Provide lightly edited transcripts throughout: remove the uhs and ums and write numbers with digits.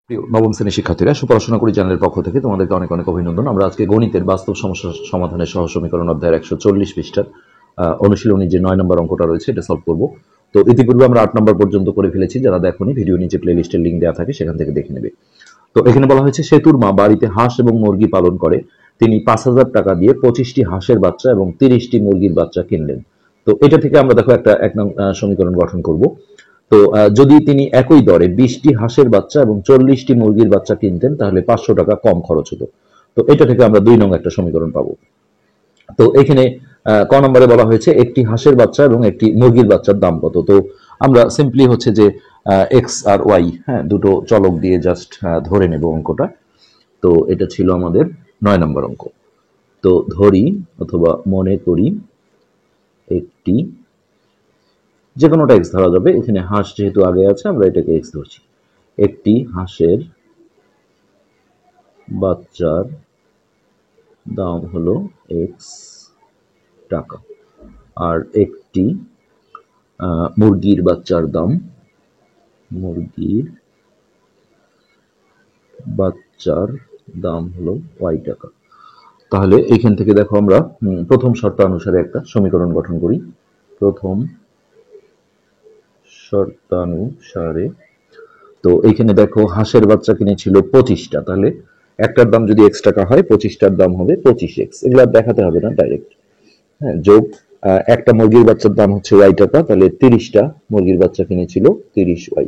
প্রিয় নবম শ্রেণীর শিক্ষার্থীরা, সুপড়াশোনা করি চ্যানেলের পক্ষ থেকে তোমাদেরকে অনেক অনেক অভিনন্দন। আমরা আজকে গণিতের বাস্তব সমস্যা সমাধানের সহ সমীকরণ অধ্যায়ের 140 পৃষ্ঠার অনুশীলনী যে 9 নম্বর অঙ্কটা রয়েছে এটা সলভ করব। তো ইতিপূর্বে আমরা 8 নম্বর পর্যন্ত করে ফেলেছি। যারা দেখোনি, ভিডিও নিচে প্লে লিস্টের লিঙ্ক দেওয়া থাকে, সেখান থেকে দেখে নেবে। তো এখানে বলা হয়েছে সেতুর মা বাড়িতে হাঁস এবং মুরগি পালন করে। তিনি 5,000 টাকা দিয়ে 25টি হাঁসের বাচ্চা এবং 30টি মুরগির বাচ্চা কিনলেন। তো এটা থেকে আমরা দেখো একটা এক নং সমীকরণ গঠন করব। তো যদি তিনি একই দরে 20টি হাঁসের বাচ্চা এবং 40টি মুরগির বাচ্চা কিনতেন, তাহলে 500 টাকা কম খরচ হতো। তো এটা থেকে আমরা 2 নং একটা সমীকরণ পাবো। তো এখানে ক নম্বরে বলা হয়েছে একটি হাঁসের বাচ্চা এবং একটি মুরগির বাচ্চার দাম কত। তো আমরা সিম্পলি হচ্ছে যে এক্স আর ওয়াই, হ্যাঁ, দুটো চলক দিয়ে জাস্ট ধরে নেব অঙ্কটা। তো এটা ছিল আমাদের 9 নম্বর অঙ্ক। তো ধরি অথবা মনে করি একটি, যে কোনোটা এক্স ধরা যাবে। এখানে হাঁস যেহেতু আগে আছে, আমরা এটাকে এক্স ধরছি। একটি হাঁসের বাচ্চার দাম হলো এক্স টাকা, আর একটি মুরগির বাচ্চার দাম, মুরগির বাচ্চার দাম হলো ওয়াই টাকা। তাহলে এখান থেকে দেখো আমরা প্রথম শর্তানুসারে একটা সমীকরণ গঠন করি। প্রথম শর্তানুসারে, তো এইখানে দেখো হাঁসের বাচ্চা কিনেছিল 25টা, তাহলে একটার দাম যদি এক্স টাকা হয়, 25টার দাম হবে 25x। এগুলো দেখাতে হবে না, ডাইরেক্ট, হ্যাঁ, যোগ একটা মুরগির বাচ্চার দাম হচ্ছে ওয়াই টাকা, তাহলে 30টা মুরগির বাচ্চা কিনেছিল 30y।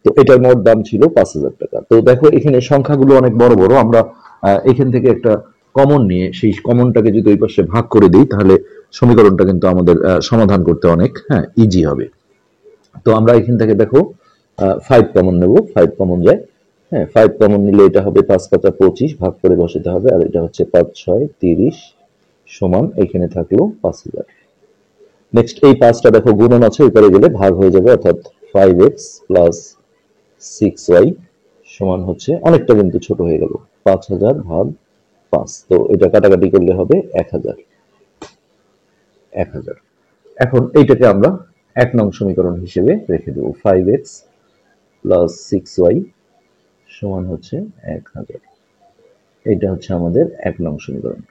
তো এটার মোট দাম ছিল 5,000 টাকা। তো দেখো এখানে সংখ্যাগুলো অনেক বড় বড়। আমরা এখান থেকে একটা কমন নিয়ে সেই কমনটাকে যদি ওই পাশে ভাগ করে দিই, তাহলে সমীকরণটা কিন্তু আমাদের সমাধান করতে অনেক ইজি হবে। তো আমরা এখান থেকে দেখো 5 কমন নেব, 5 কমন যায়, হ্যাঁ, 5 কমন নিলে এটা হবে 5 5 25, ভাগ করে বসাতে হবে, আর এটা হচ্ছে 5 6 30 সমান এখানে থাকলো 5,000। নেক্সট এই 5টা দেখো গুণন আছে, উপরে গেলে ভাগ হয়ে যাবে, অর্থাৎ 5x প্লাস 6y সমান হচ্ছে, অনেকটা কিন্তু ছোট হয়ে গেল, 5,000 ভাগ 5। তো এটা কাটাকাটি করলে হবে 1,000। এখন এইটাকে আমরা 1 নং সমীকরণ হিসেবে রেখে দেবো। 5x প্লাস 6y সমান হচ্ছে 1,000। এটা হচ্ছে আমাদের 1 নং সমীকরণ।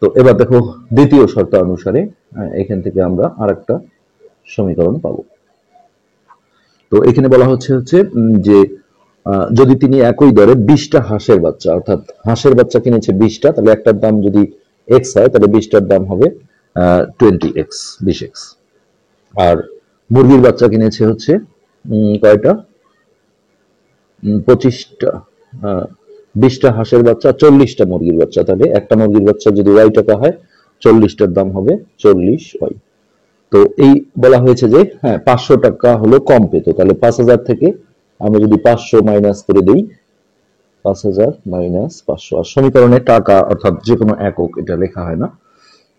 তো এবার দেখো দ্বিতীয় শর্ত অনুসারে এখান থেকে আমরা আরেকটা সমীকরণ পাবো। তো এখানে বলা হচ্ছে যে যদি তিনি একই দরে 20টা হাঁসের বাচ্চা, অর্থাৎ হাঁসের বাচ্চা কিনেছে 20টা, তাহলে একটার দাম যদি এক্স হয়, তাহলে 20টার দাম হবে 20x, 20x। আর মুরগির বাচ্চা কিনেছে হচ্ছে কয়টা, 25টা, 20টা হাঁসের বাচ্চা, 40টা মুরগির বাচ্চা, তাহলে একটা মুরগির বাচ্চা যদি ওয়াই টাকা হয়, 40টার দাম হবে 40y। তো এই বলা হয়েছে যে হ্যাঁ 500 টাকা হলো কম পেত, তাহলে 5,000 থেকে আমরা যদি 500 মাইনাস করে দিই, 5,000 মাইনাস 500, আর সমীকরণে টাকা অর্থাৎ যে কোনো একক এটা লেখা হয় না।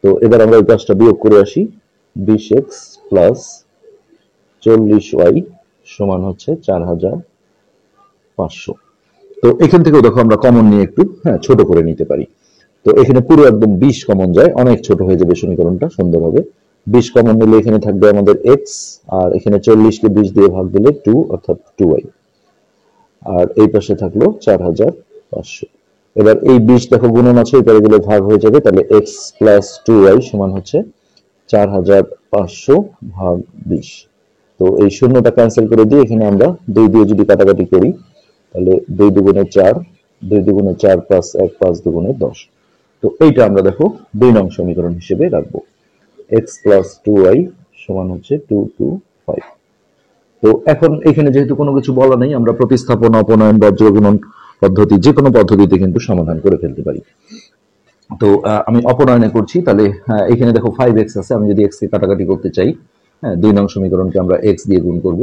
তো এবার আমরা এই কাজটা বিয়োগ করে আসি। 20x প্লাস 40y সমান হচ্ছে 4,500। তো এখান থেকেও দেখো আমরা কমন নিয়ে একটু ছোট করে নিতে পারি। তো এখানে পুরো একদম 20 কমন যায়, অনেক ছোট হয়ে যাবে সমীকরণটা সুন্দর হবে। 20 কমন নিলে এখানে থাকবে আমাদের x, আর এখানে 40কে 20 দিয়ে ভাগ দিলে 2, অর্থাৎ 2y, আর এই পাশে থাকলো 4,500। এবার এই 20 দেখো গুণন আছে, এবারে গেলে ভাগ হয়ে যাবে, তাহলে x প্লাস 2y সমান হচ্ছে 4,500 ভাগ 20। তো এই শূন্যটা ক্যান্সেল করে দিয়ে এখানে আমরা 2 দিয়ে যদি কাটাকাটি করি, তাহলে 2 দুগুণে 4, 2 দুগুণে 4 প্লাস 1, 5 দুগুণে 10। তো এইটা আমরা দেখো 2 নং সমীকরণ হিসেবে রাখবো। x প্লাস 2y সমান হচ্ছে 225। তো এখন এখানে যেহেতু কোনো কিছু বলা নেই, আমরা প্রতিস্থাপন, অপনয়ন, বজ্রগুণন পদ্ধতি, যে কোনো পদ্ধতিতে কিন্তু সমাধান করে ফেলতে পারি। তো আমি অপনয়নে করছি, তাহলে এখানে দেখো 5x আছে, আমি যদি x কে কাটাকাটি করতে চাই, হ্যাঁ, 2 নং সমীকরণকে আমরা x দিয়ে গুণ করব।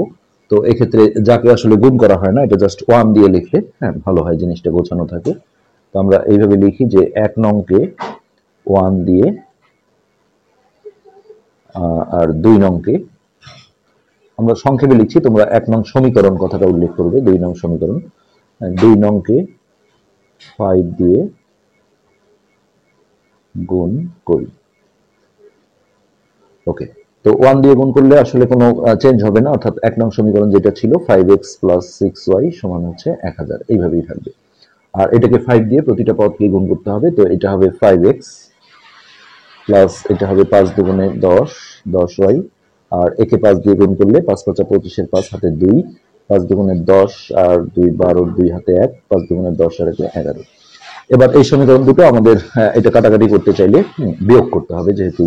তো এক্ষেত্রে যাকে আসলে গুণ করা হয় না, এটা জাস্ট 1 দিয়ে লিখলে হ্যাঁ ভালো হয়, জিনিসটা গোছানো থাকে। তো আমরা এইভাবে লিখি যে 1 নংকে 1 দিয়ে, আর 2 নংকে আমরা সংক্ষেপে লিখছি, তোমরা 1 নং সমীকরণ কথাটা উল্লেখ করবে, 2 নং সমীকরণ। 2 নংকে 5 দিয়ে গুণ করি। ওকে, তো 1 দিয়ে গুণ করলে আসলে কোনো চেঞ্জ হবে না, অর্থাৎ 1 নং সমীকরণ যেটা ছিল 5x প্লাস 6y সমান হচ্ছে 1000, এইভাবেই থাকবে। আর এটাকে 5 দিয়ে প্রতিটা পদকে গুণ করতে হবে, তো এটা হবে 5x প্লাস এটা হবে 5 দুগুণে 10, 10y, আর একে 5 দিয়ে গুণ করলে 5 5 25 এর 5 হাতে 2, 5 দুগুণে 10 আর 2 12, 2 হাতে 1, 5 দুগুণে 10 আর 1 11। এবার এই সমীকরণ দুটো আমাদের এটা কাটাকাটি করতে চাইলে বিয়োগ করতে হবে, যেহেতু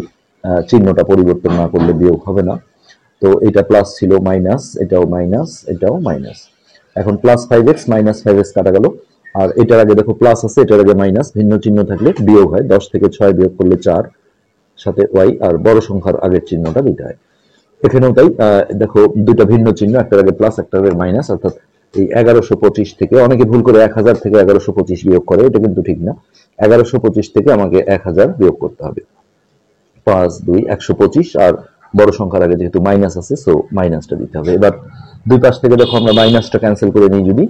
চিহ্নটা পরিবর্তন না করলে বিয়োগ হবে না। তো এটা প্লাস ছিল, মাইনাস, এটাও মাইনাস, এটাও মাইনাস। এখন প্লাস 5x মাইনাস 5x কাটা গেল, আর এটার আগে দেখো প্লাস আছে, এটার আগে মাইনাস, ভিন্ন চিহ্ন থাকলে বিয়োগ হয়। 10 থেকে 6 বিয়োগ করলে 4, সাথে y, আর বড় সংখ্যার আগের চিহ্নটা দিতে হয়। এখানেও তাই, দেখো দুটো ভিন্ন চিহ্ন, একটার আগে প্লাস একটার আগে মাইনাস, অর্থাৎ এই 1125 থেকে, অনেকে ভুল করে 1000 থেকে 1125 বিয়োগ করে, এটা কিন্তু ঠিক না। 1125 থেকে আমাকে 1000 বিয়োগ করতে হবে। 5 2 125, আর বড় সংখ্যার আগে যেহেতু মাইনাস আছে, সো মাইনাসটা দিতে হবে। এবার দুই পাশ থেকে দেখো আমরা মাইনাসটা ক্যান্সেল করে নিই যদি,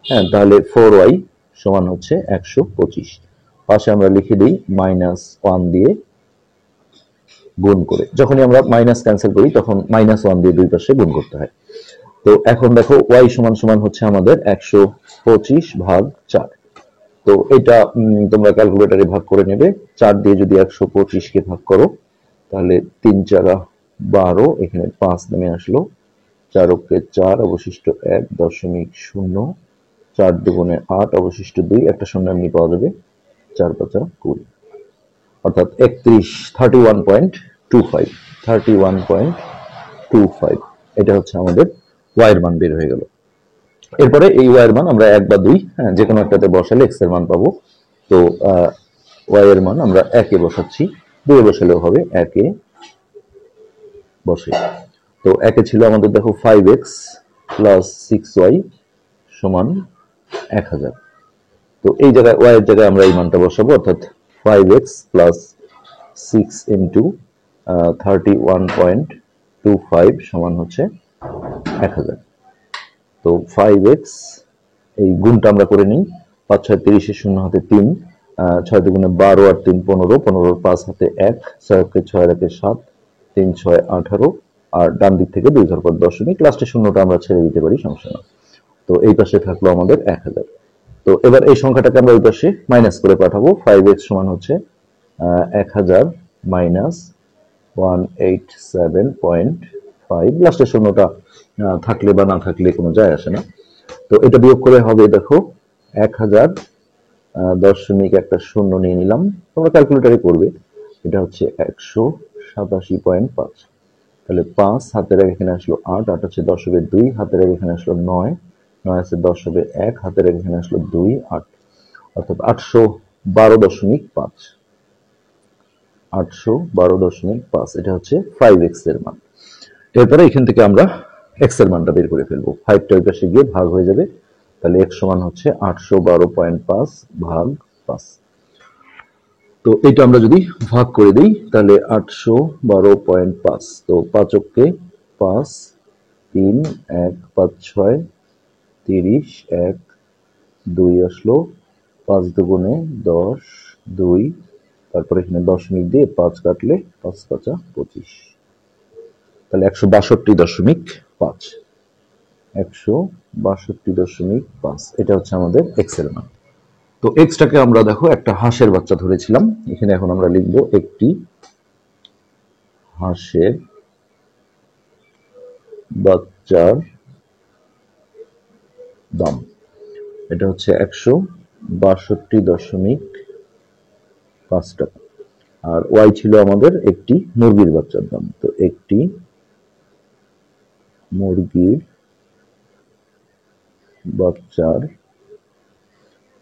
হ্যাঁ, তাহলে 4y সমান হচ্ছে 125। পাশে আমরা লিখে দিই -1 দিয়ে গুণ করে। যখনই আমরা মাইনাস ক্যান্সেল করি তখন -1 দিয়ে দুই পাশে গুণ করতে হয়। তো এখন দেখো y সমান সমান হচ্ছে আমাদের 125 ভাগ 4। তো এটা তোমরা ক্যালকুলেটরে ভাগ করে নেবে। 4 দিয়ে যদি 125 কে ভাগ করো তাহলে 3 4 12, এখানে 5 নেমে আসলো, 4 কে 4, অবশিষ্ট 1.0, 4 দুগুণে 8, অবশিষ্ট 2, একটা শূন্য এমনি পাওয়া যাবে, 4 5 20, অর্থাৎ 31.25 এটা হচ্ছে আমাদের y এর মান বের হয়ে গেল। এরপরে এই y এর মান আমরা 1 বা 2, হ্যাঁ, যে কোনো একটাতে বসালে x এর মান পাবো। তো y এর মান আমরা 1 এ বসাচ্ছি, 2 এ বসালেও হবে, 1 এ বসে। তো 1 এ ছিল আমাদের দেখো 5x প্লাস 6y সমান 1000। তো এই জায়গায় y এর জায়গায় আমরা এই মানটা বসাবো, অর্থাৎ 5x প্লাস 6 ইন্টু 31.25 সমান হচ্ছে 1000। তো 5x, এই গুণটা আমরা করে নিই, 5 6 30, 0 হাতে 3, 6 দুগুণে 12 আর 3 15, 15 5 হাতে 1, 6 কে 6 আর 1 7, 3 6 18, আর ডান দিক থেকে 2 ঘর পর দশমিক, লাস্টে শূন্যটা আমরা ছেড়ে দিতে পারি, সমস্যা না। তো এই পাশে থাকলো আমাদের 1000। তো এবার এই সংখ্যাটাকে আমরা ওই পাশে মাইনাস করে পাঠাবো। 5x সমান হচ্ছে 1000 মাইনাস 187.5, লাস্টের শূন্যটা থাকলে বা না থাকলে কোনো যায় আসে না। তো এটা বিয়োগ করে হবে দেখো 1000 দশমিক একটা শূন্য নিয়ে নিলাম, তোমরা ক্যালকুলেটরে করবে, এটা হচ্ছে 187.5। তাহলে 5 হাতের এক এখানে আসলো 8, 8 হচ্ছে 10 হবে 2, হাতের এক এখানে আসলো 9, 9 আছে 10 হবে 1, হাতের এক এখানে আসলো 2 8, অর্থাৎ 812.5, 812.5, এটা হচ্ছে 5x এর মান। এরপরে এখান থেকে আমরা x এর মানটা বের করে ফেলবো, 5টা ওই পাশে গিয়ে ভাগ হয়ে যাবে, তাহলে x সমান হচ্ছে 812.5 ভাগ 5। তো এটা আমরা যদি ভাগ করে দিই তাহলে 812.5, তো 5 কে 5, 3 1 5 6 30, 1 2 আসলো, 5 দুগুণে 10, 2, তারপরে এখানে দশমিক দিয়ে 5 কাটলে 5 5 25, তাহলে 162.5, 162.5, এটা হচ্ছে আমাদের x এর মান। তো এক্সটাকে আমরা দেখো একটা হাঁসের বাচ্চা ধরেছিলাম, এখানে এখন আমরা লিখব একটি হাঁসের বাচ্চার দাম, এটা হচ্ছে 162.5 টাকা। আর ওয়াই ছিল আমাদের একটি মুরগির বাচ্চার দাম, তো একটি মুরগির বাচ্চার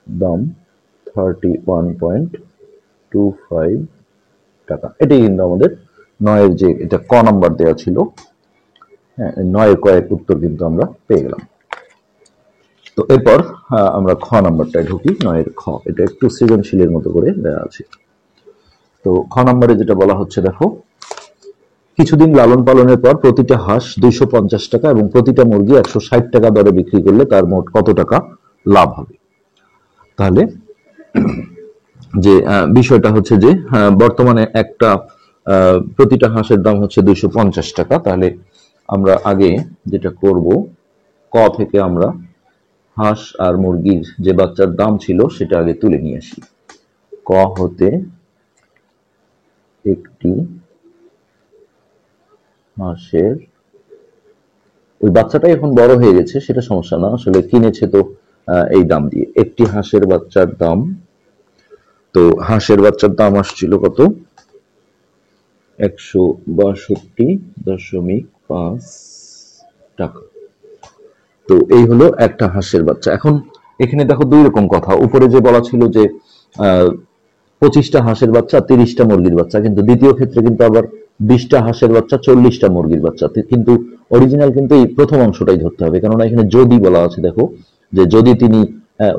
দাম 31.25 টাকা। এটাই কিন্তু আমাদের 9-এর যে এটা ক নাম্বার দেওয়া ছিল, হ্যাঁ, 9-এর কয়েক উত্তর কিন্তু আমরা পেয়ে গেলাম। তো এরপর আমরা খ নাম্বারটায় ঢুকি, 9-এর খ, এটা একটু সৃজনশীলের মতো করে দেওয়া আছে। তো খ নাম্বারে যেটা বলা হচ্ছে দেখো, কিছুদিন লালন পালনের পর প্রতিটা হাঁস 250 টাকা এবং প্রতিটা মুরগি 160 টাকা দরে বিক্রি করলে তার মোট কত টাকা লাভ হবে। তাহলে যে বিষয়টা হচ্ছে যে বর্তমানে একটা প্রতিটা হাঁসের দাম হচ্ছে 250 টাকা। তাহলে আমরা আগে যেটা করব, ক থেকে আমরা হাঁস আর মুরগির যে বাচ্চার দাম ছিল সেটা আগে তুলে নিয়ে আসি। ক হতে একটি হাঁসের, ওই বাচ্চাটাই এখন বড় হয়ে গেছে সেটা সমস্যা না, আসলে কিনেছে তো এই দাম দিয়ে। একটি হাঁসের বাচ্চার দাম, তো হাঁসের বাচ্চার দাম আসছিল কত, 162.5 টাকা। তো এই হলো একটা হাঁসের বাচ্চা। এখন এখানে দেখো দুই রকম কথা, উপরে যে বলা ছিল যে 25টা হাঁসের বাচ্চা 30টা মুরগির বাচ্চা, কিন্তু দ্বিতীয় ক্ষেত্রে কিন্তু আবার 20টা হাঁসের বাচ্চা 40টা মুরগির বাচ্চা, কিন্তু অরিজিনাল কিন্তু এই প্রথম অংশটাই ধরতে হবে, কেননা এখানে যদি বলা আছে দেখো, যে যদি তিনি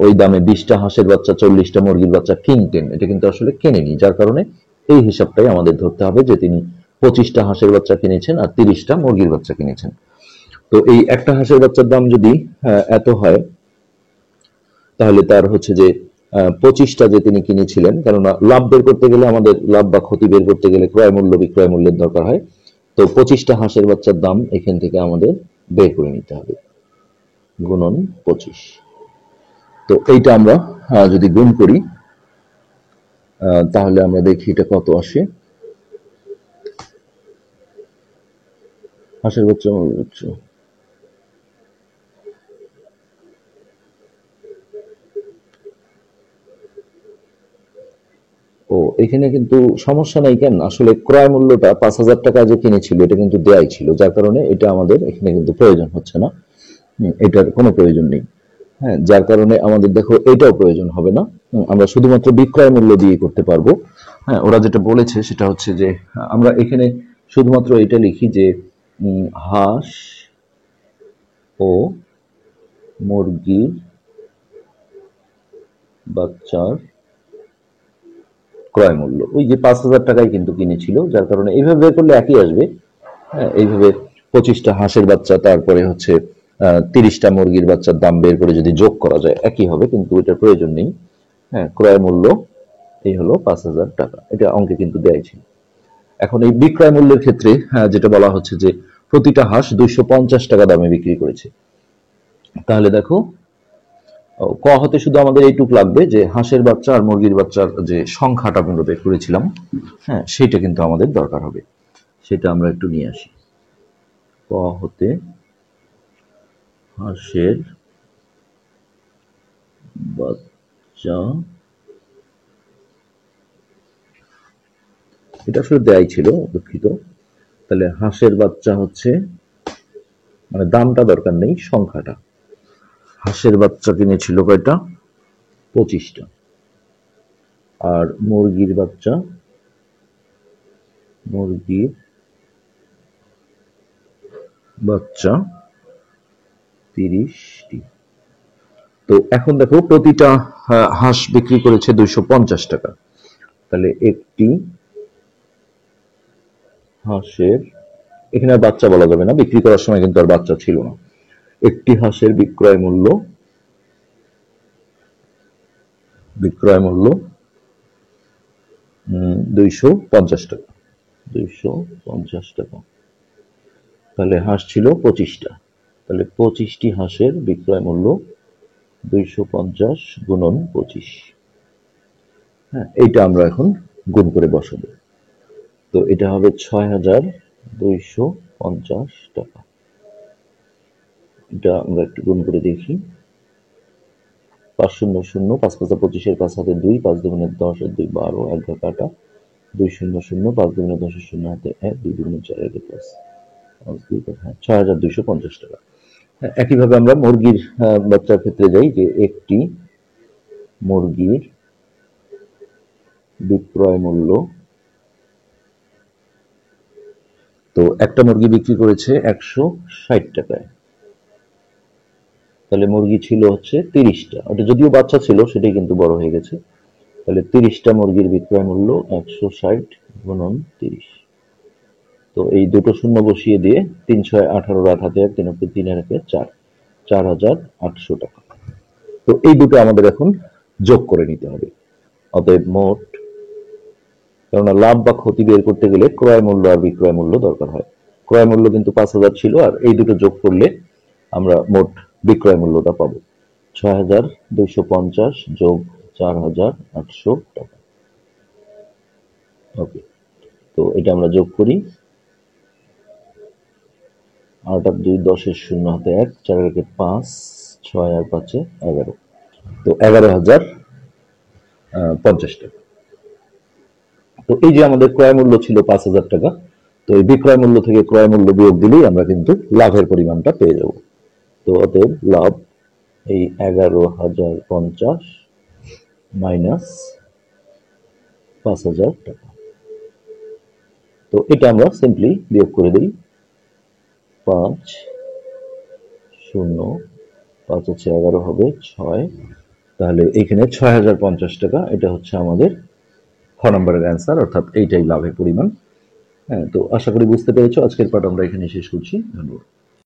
ওই দামে 20টা হাঁসের বাচ্চা 40টা মুরগির বাচ্চা কিনতেন, এটা কিন্তু আসলে কেনেনি, যার কারণে এই হিসাবটাই আমাদের ধরতে হবে যে তিনি 25টা হাঁসের বাচ্চা কিনেছেন আর 30টা মুরগির বাচ্চা কিনেছেন। তো এই একটা হাঁসের বাচ্চার দাম যদি এত হয়, তাহলে তার হচ্ছে যে 25টা যে তিনি কিনেছিলেন, কেননা লাভ বের করতে গেলে আমাদের লাভ বা ক্ষতি বের করতে গেলে ক্রয় মূল্য বিক্রয় মূল্যের দরকার হয়। তো 25টা হাঁসের বাচ্চার দাম এখান থেকে আমাদের বের করে নিতে হবে, গুণন 25। তো এইটা আমরা যদি গুণ করি তাহলে আমরা দেখি এটা কত আসে। হাঁসের বাচ্চা ও এখানে কিন্তু সমস্যা নাই, কেন আসলে ক্রয় মূল্যটা 5,000 টাকা যে কিনেছিল এটা কিন্তু দেয়াই ছিল, যার কারণে এটা আমাদের এখানে কিন্তু প্রয়োজন হচ্ছে না, এটার কোনো প্রয়োজন নেই। হ্যাঁ, যার কারণে আমাদের দেখো এটাও প্রয়োজন হবে না, আমরা শুধুমাত্র বিক্রয় মূল্য দিয়ে করতে পারবো। হ্যাঁ, ওরা যেটা বলেছে সেটা হচ্ছে যে আমরা এখানে শুধুমাত্র এটা লিখি যে হাঁস ও মুরগির বাচ্চার ক্রয় মূল্য, ওই যে 5,000 টাকায় কিন্তু কিনেছিল, যার কারণে এইভাবে বের করলে একই আসবে। হ্যাঁ, এইভাবে 25টা হাঁসের বাচ্চা তারপরে হচ্ছে 30টা মুরগির বাচ্চার দাম বের করে যদি যোগ করা যায় একই হবে, কিন্তু এটার প্রয়োজন নেই। হ্যাঁ, ক্রয় মূল্য এই হলো 5,000 টাকা, এটা অঙ্কে কিন্তু দেয়াই ছিল। এখন এই বিক্রয় মূল্যের ক্ষেত্রে যেটা বলা হচ্ছে যে প্রতিটা হাঁস 250 টাকা দামে বিক্রি করেছে। তাহলে দেখো ক হতে শুধু আমাদের এইটুক লাগবে যে হাঁসের বাচ্চা আর মুরগির বাচ্চার যে সংখ্যাটা আমরা বের করেছিলাম, হ্যাঁ সেটা কিন্তু আমাদের দরকার হবে, সেটা আমরা একটু নিয়ে আসি। ক হতে হাঁসের বাচ্চা, এটা আসলে দেয়াই ছিল, দুঃখিত। তাহলে হাঁসের বাচ্চা হচ্ছে, মানে দামটা দরকার নেই, সংখ্যাটা। হাঁসের বাচ্চা কিনেছিল কয়টা, 25টা। আর মুরগির বাচ্চা, মুরগির বাচ্চা 30টি। তো এখন দেখো প্রতিটা হাঁস বিক্রি করেছে 250 টাকা, তাহলে একটি হাঁসের, এখানে আর বাচ্চা বলা যাবে না, বিক্রি করার সময় কিন্তু আর বাচ্চা ছিল না। একটি হাঁসের বিক্রয় মূল্য, বিক্রয় মূল্য 250 টাকা, 250 টাকা। তাহলে হাঁস ছিল 25টা, তাহলে 25টি হাঁসের বিক্রয় মূল্য 250 গুণন 25। হ্যাঁ, এইটা আমরা এখন গুণ করে বসাবো। তো এটা হবে 6,250 টাকা। এটা আমরা একটু গুণ করে দেখি। 5 শূন্য শূন্য, 5 পাঁচা 25, 5 হাতে 2, 5 দুগুণে 10, 2 12, 1 ঘর কাটা, 2 শূন্য শূন্য, 5 দুগুণে 10, শূন্য হাতে 1, 2 দুগুণে 4, 1 প্লাস 5 2, হ্যাঁ 6,250 টাকা। একইভাবে আমরা মুরগির বাচ্চার ক্ষেত্রে যাই, যে একটি মুরগির বিক্রয় মূল্য, তো একটা মুরগি বিক্রি করেছে 160 টাকায়, তাহলে মুরগি ছিল হচ্ছে 30টা, ওটা যদিও বাচ্চা ছিল সেটাই কিন্তু বড় হয়ে গেছে। তাহলে 30টা মুরগির বিক্রয় মূল্য 160 গুণন 30। তো এই দুটো শূন্য বসিয়ে দিয়ে 3 6 18, রাত হাতে 1, 3 3 আর 4, 4,800 টাকা। তো এই দুটো আমাদের এখন যোগ করে নিতে হবে। অতএব মোট কেননা লাভ বা ক্ষতি বের করতে গেলে ক্রয় মূল্য আর বিক্রয় মূল্য দরকার হয়। ক্রয় মূল্য কিন্তু 5,000 ছিল, আর এই দুটো যোগ করলে আমরা মোট বিক্রয় মূল্যটা পাবো 6,250 যোগ 4,800 টাকা। ওকে, তো এটা আমরা যোগ করি। 8 আর 2 10 এর 0 হাতে 1, 4 এর 5, 6 আর 5 11, তো 11,050 টাকা। তো এই যে আমাদের ক্রয় মূল্য ছিল 5,000 টাকা, তো এই বিক্রয় মূল্য থেকে ক্রয় মূল্য বিয়োগ দিলেই আমরা কিন্তু লাভের পরিমাণটা পেয়ে যাব। তো অতএব লাভ এই 11,050 মাইনাস 5,000 টাকা। তো এটা আমরা সিম্পলি বিয়োগ করে দিই। 5 0 5 হচ্ছে 11 হবে 6, তাহলে এখানে 6,050 টাকা, এটা হচ্ছে আমাদের খ নম্বরের অ্যান্সার, অর্থাৎ এইটাই লাভের পরিমাণ। হ্যাঁ, তো আশা করি বুঝতে পেরেছো। আজকের পাঠ আমরা এখানে শেষ করছি। ধন্যবাদ।